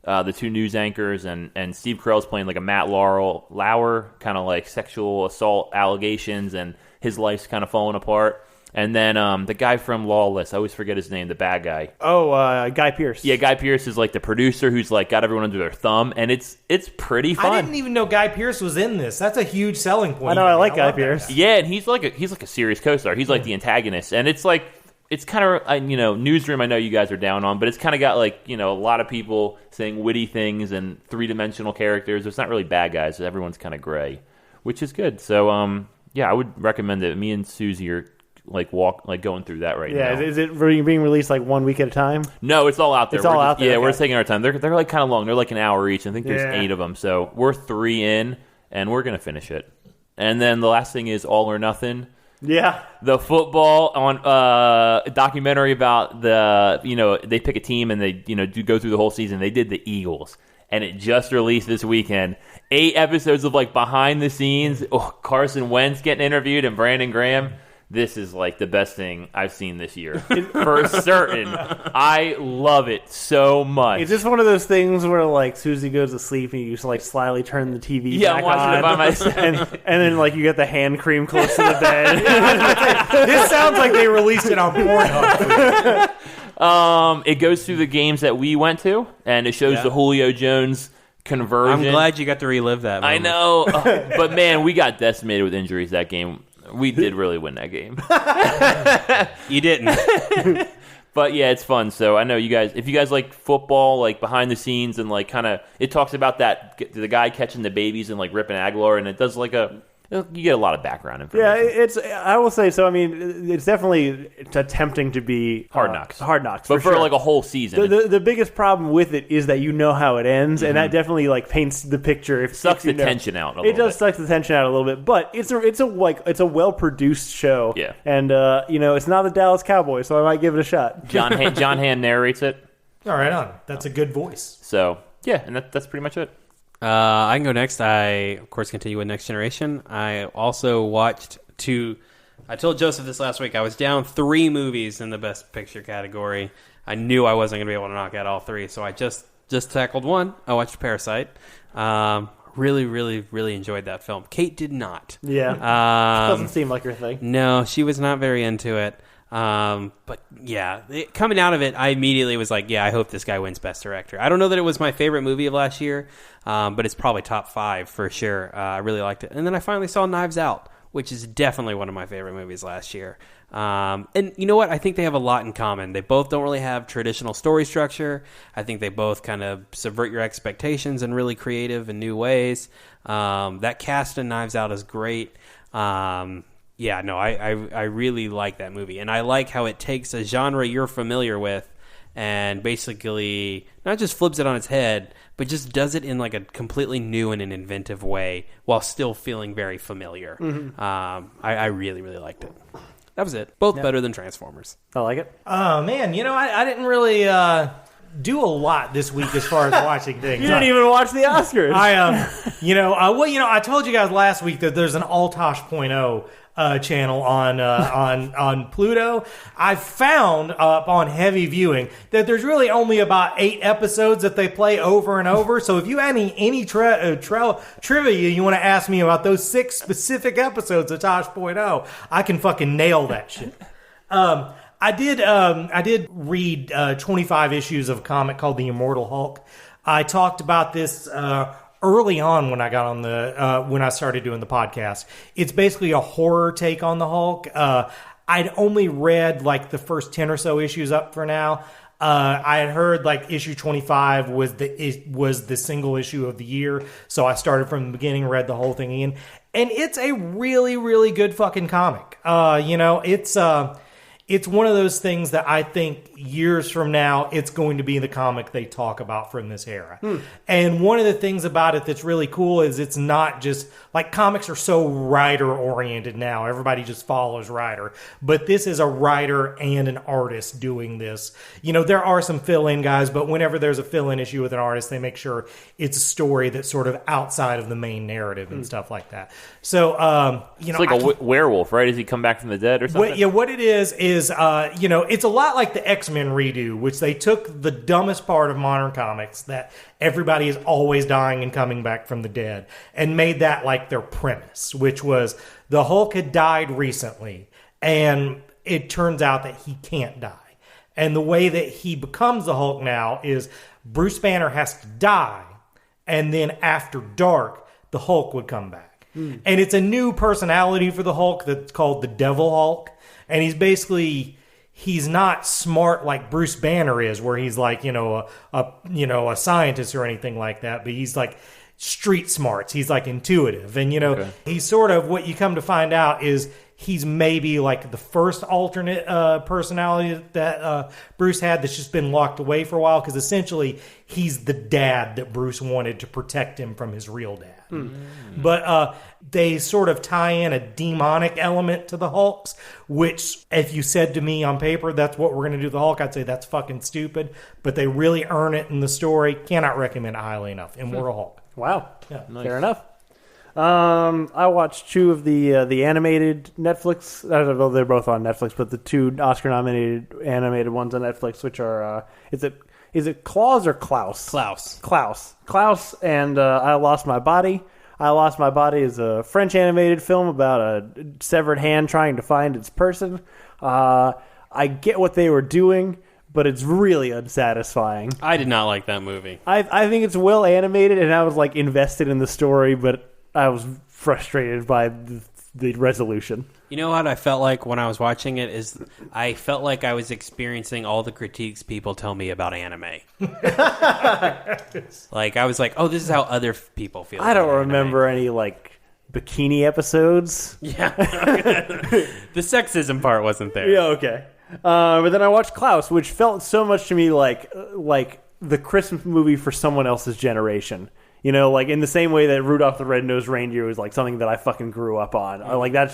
the 2 news anchors, and Steve Carell's playing like a Matt Lauer, kind of like sexual assault allegations, and his life's kind of falling apart. And then the guy from Lawless, I always forget his name, the bad guy. Oh, Guy Pearce. Yeah, Guy Pearce is like the producer who's like got everyone under their thumb, and it's pretty fun. I didn't even know Guy Pearce was in this. That's a huge selling point. I know, I like Guy love that Pearce. guy. Yeah, and he's like a serious co-star. He's like the antagonist, and it's like it's kind of Newsroom. I know you guys are down on, but it's kind of got like a lot of people saying witty things and 3-dimensional characters. It's not really bad guys. Everyone's kind of gray, which is good. So I would recommend it. Me and Susie are going through that right now. Yeah, is it being released like 1 week at a time? No, it's all out there. It's all out there. Yeah, okay. we're taking our time. They're like kind of long. They're like an hour each. I think there's 8 of them. So we're 3 in, and we're gonna finish it. And then the last thing is All or Nothing. Yeah. The football on a documentary about they pick a team and they do go through the whole season. They did the Eagles, and it just released this weekend. 8 episodes of like behind the scenes. Carson Wentz getting interviewed and Brandon Graham. This is like the best thing I've seen this year for certain. I love it so much. Is this one of those things where like Susie goes to sleep and you just like slyly turn the TV back I'm watching on, it by myself. and then like you get the hand cream close to the bed. This sounds like they released it on Pornhub. It goes through the games that we went to, and it shows the Julio Jones conversion. I'm glad you got to relive that moment. I know, but man, we got decimated with injuries that game. We did really win that game. You didn't. But yeah, it's fun. So I know you guys, if you guys like football, like behind the scenes, and like kind of, it talks about the guy catching the babies and like ripping Aguilar, and it does like you get a lot of background information. Yeah, I will say so. I mean, it's definitely attempting to be Hard Knocks. Hard Knocks, but for sure. like a whole season. The biggest problem with it is that you know how it ends, and that definitely like paints the picture. If sucks you the know. tension out a It little does suck the tension out a little bit, but it's a well produced show. Yeah. And it's not the Dallas Cowboys, so I might give it a shot. John Hamm narrates it. All right, on. That's a good voice. So yeah, and that's pretty much it. I can go next. I, of course, continue with Next Generation. I also watched I told Joseph this last week. I was down 3 movies in the Best Picture category. I knew I wasn't going to be able to knock out all 3, so I just tackled one. I watched Parasite. Really, really, really enjoyed that film. Kate did not. Yeah. Doesn't seem like her thing. No, she was not very into it. But yeah, coming out of it, I immediately was like, I hope this guy wins Best Director. I don't know that it was my favorite movie of last year, but it's probably top 5 for sure. I really liked it. And then I finally saw Knives Out, which is definitely one of my favorite movies last year. And you know what? I think they have a lot in common. They both don't really have traditional story structure. I think they both kind of subvert your expectations in really creative and new ways. That cast in Knives Out is great. Yeah, no, I really like that movie. And I like how it takes a genre you're familiar with and basically not just flips it on its head, but just does it in like a completely new and an inventive way while still feeling very familiar. Mm-hmm. I really, really liked it. That was it. Both better than Transformers. I like it. Oh, man. I didn't really do a lot this week as far as watching things. You didn't even watch the Oscars. I told you guys last week that there's an Altosh.0 channel on Pluto. I found up on heavy viewing that there's really only about 8 episodes that they play over and over. So if you have any trivia you want to ask me about those 6 specific episodes of Tosh.0, I can fucking nail that shit. I did read 25 issues of a comic called The Immortal Hulk. I talked about this early on when I got on when I started doing the podcast. It's basically a horror take on the Hulk. I'd only read like the first 10 or so issues up for now. I had heard like issue 25 was the single issue of the year, so I started from the beginning, read the whole thing in, and it's a really, really good fucking comic. It's one of those things that I think years from now, it's going to be the comic they talk about from this era. And one of the things about it that's really cool is it's not just, like, comics are so writer-oriented now. Everybody just follows writer. But this is a writer and an artist doing this. You know, there are some fill-in guys, but whenever there's a fill-in issue with an artist, they make sure it's a story that's sort of outside of the main narrative and stuff like that. So, it's like a werewolf, right? Does he come back from the dead or something? What it is, it's a lot like the X-Men redo, which they took the dumbest part of modern comics, that everybody is always dying and coming back from the dead, and made that like their premise, which was the Hulk had died recently, and it turns out that he can't die. And the way that he becomes the Hulk now is Bruce Banner has to die, and then after dark, the Hulk would come back. And it's a new personality for the Hulk that's called the Devil Hulk. And he's not smart like Bruce Banner is, where he's like, a scientist or anything like that, but he's like street smarts. He's like intuitive. And, he's sort of, what you come to find out is he's maybe like the first alternate personality that Bruce had that's just been locked away for a while, because essentially he's the dad that Bruce wanted to protect him from his real dad. But they sort of tie in a demonic element to the Hulks, which if you said to me on paper, that's what we're going to do to the Hulk, I'd say that's fucking stupid. But they really earn it in the story. Cannot recommend it highly enough. Immortal Hulk. Wow. Yeah. Nice. Fair enough. I watched 2 of the animated Netflix. I don't know, they're both on Netflix, but the 2 Oscar-nominated animated ones on Netflix, which are is it Klaus or Klaus? Klaus and I Lost My Body. I Lost My Body is a French animated film about a severed hand trying to find its person. I get what they were doing, but it's really unsatisfying. I did not like that movie. I think it's well animated, and I was like invested in the story, but I was frustrated by the resolution. You know what I felt like when I was watching it is I felt like I was experiencing all the critiques people tell me about anime. Like, I was like, oh, this is how other people feel. I don't remember any, like, bikini episodes. Yeah. The sexism part wasn't there. Yeah, okay. But then I watched Klaus, which felt so much to me like the Christmas movie for someone else's generation. Like in the same way that Rudolph the Red-Nosed Reindeer was like something that I fucking grew up on. Like that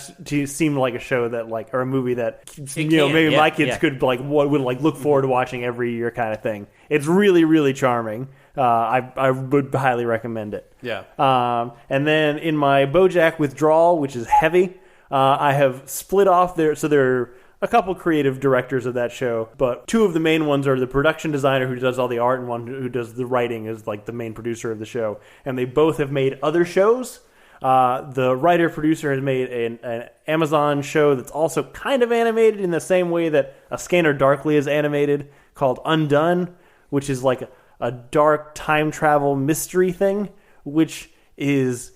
seemed like a show that like, or a movie that maybe my kids could like would like look forward to watching every year kind of thing. It's really, really charming. I would highly recommend it. Yeah. And then in my BoJack withdrawal, which is heavy, I have split off there. So there are a couple creative directors of that show, but 2 of the main ones are the production designer who does all the art and one who does the writing is like the main producer of the show. And they both have made other shows. The writer-producer has made an Amazon show that's also kind of animated in the same way that A Scanner Darkly is animated, called Undone, which is like a dark time travel mystery thing, which is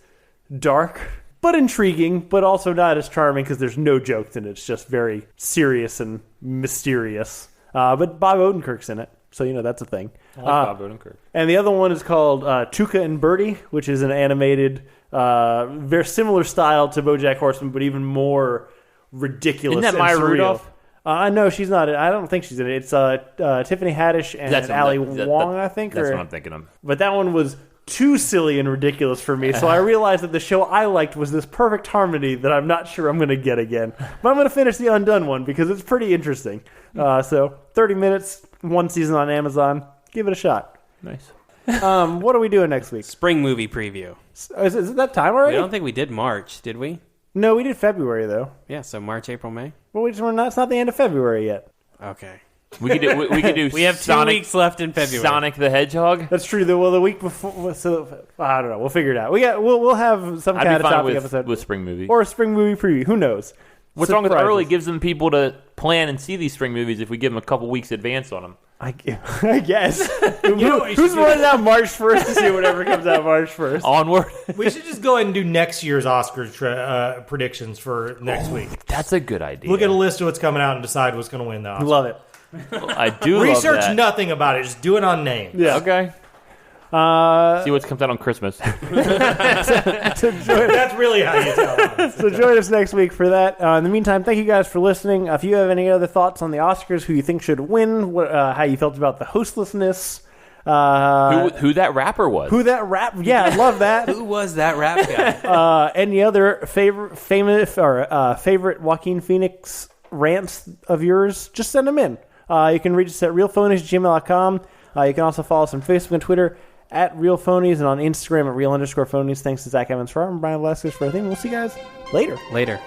dark but intriguing, but also not as charming because there's no jokes in it. It's just very serious and mysterious. But Bob Odenkirk's in it, so that's a thing. I like Bob Odenkirk. And the other one is called Tuca and Birdie, which is an animated, very similar style to BoJack Horseman, but even more ridiculous. Isn't that Maya surreal. Rudolph? No, she's not. I don't think she's in it. It's Tiffany Haddish and Ali Wong, I think. That's what I'm thinking of. But that one was too silly and ridiculous for me, so I realized that the show I liked was this perfect harmony that I'm not sure I'm going to get again. But I'm going to finish the Undone one because it's pretty interesting. So 30 minutes, 1 season on Amazon. Give it a shot. Nice. What are we doing next week? Spring movie preview. Is it that time already? I don't think we did March, did we? No, we did February though. Yeah, so March, April, May. Well, it's not the end of February yet. Okay. We could do. We have 2 weeks left in February. Sonic the Hedgehog. That's true. The week before, so I don't know. We'll figure it out. We'll have some kind of topic episode with spring movie or a spring movie preview. Who knows? What's wrong with early? Gives them people to plan and see these spring movies if we give them a couple weeks advance on them. I guess. Who's running out March 1st to see whatever comes out March 1st? Onward. We should just go ahead and do next year's Oscars predictions for next week. That's a good idea. Look at a list of what's coming out and decide what's going to win the Oscar. Love it. I do Research love that. nothing about it. Just do it on name. Yeah. Okay. See what comes out on Christmas. That's really how you tell. So join us next week for that. In the meantime, thank you guys for listening. If you have any other thoughts on the Oscars, who you think should win, how you felt about the hostlessness, who that rapper was. who that rap, yeah, I love that. Who was that rap guy? Any other favorite Joaquin Phoenix rants of yours, just send them in. You can reach us at realphonies@gmail.com. You can also follow us on Facebook and Twitter at realphonies and on Instagram at real_phonies. Thanks to Zach Evans for art and Brian Velasquez for everything. We'll see you guys later. Later.